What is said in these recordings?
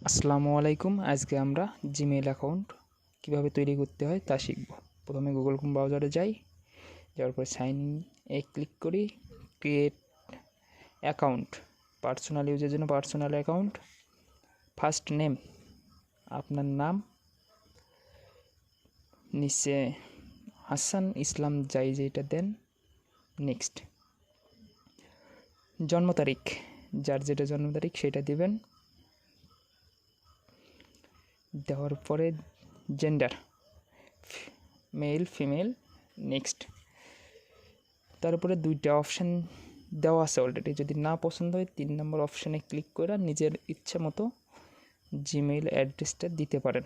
আসসালামু আলাইকুম। আজকে আমরা জিমেইল অ্যাকাউন্ট কীভাবে তৈরি করতে হয় তা শিখব। প্রথমে গুগল ক্রোম ব্রাউজারে যাওয়ার পর সাইন ইন ক্লিক করি। ক্রিয়েট অ্যাকাউন্ট, পার্সোনাল ইউজের জন্য পার্সোনাল অ্যাকাউন্ট। ফার্স্ট নেম আপনার নাম, নিচে হাসান ইসলাম যেটা দেন। নেক্সট জন্ম তারিখ, যার যেটা জন্ম তারিখ সেটা দিবেন। দেওয়ার পরে জেন্ডার মেল ফিমেল। নেক্সট তারপরে দুইটা অপশান দেওয়া আছে অলরেডি, যদি না পছন্দ হয় 3 নম্বর অপশানে ক্লিক করে নিজের ইচ্ছে মতো জিমেইল অ্যাড্রেসটা দিতে পারেন।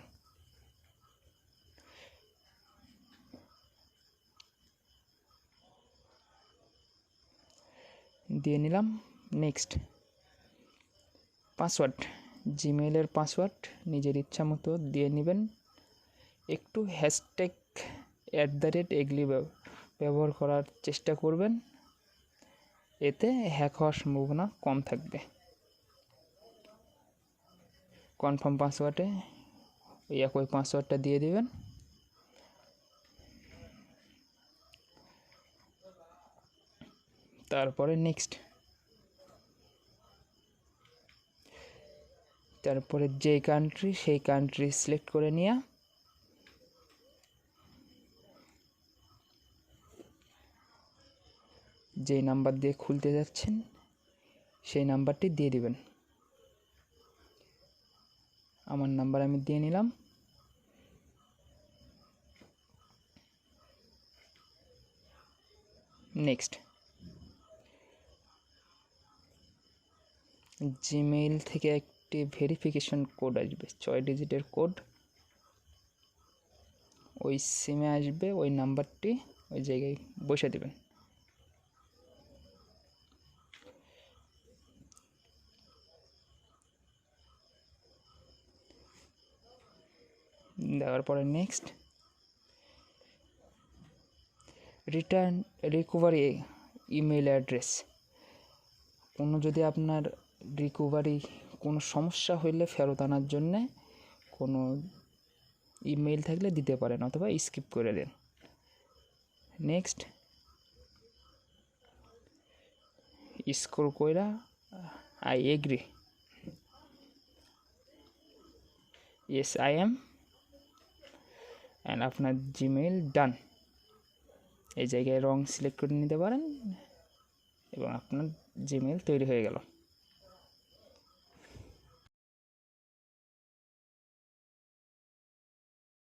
দিয়ে নিলাম। নেক্সট পাসওয়ার্ড, জিমেইলের পাসওয়ার্ড নিজের ইচ্ছা মতো দিয়ে নেবেন। একটু হ্যাশট্যাগ এগুলি ব্যবহার করার চেষ্টা করবেন, এতে হ্যাক হওয়ার সম্ভাবনা কম থাকবে। কনফার্ম পাসওয়ার্ডে ওই একই পাসওয়ার্ডটা দিয়ে দিবেন। তারপরে নেক্সট, তারপরে যে কান্ট্রি সেই কান্ট্রি সিলেক্ট করে নিয়ে যে নাম্বার দিয়ে খুলতে যাচ্ছেন সেই নাম্বারটি দিয়ে দিবেন। আমার নাম্বার আমি দিয়ে নিলাম। নেক্সট জিমেইল থেকে একটি ভেরিফিকেশন কোড আসবে, 6 ডিজিটের কোড ওই সিমে আসবে, ওই নাম্বারটি ওই জায়গায় বসে দেবেন। দেওয়ার পরে next return recovery email address. যদি আপনার রিকভারি কোনো সমস্যা হইলে ফেরত আনার জন্যে কোনো ইমেল থাকলে দিতে পারেন অথবা স্কিপ করে দেন। নেক্সট স্ক্রল কইরা I agree, yes I am, and আপনার জিমেইল ডান। এই জায়গায় রং সিলেক্ট করে নিতে পারেন এবং আপনার জিমেইল তৈরি হয়ে গেল।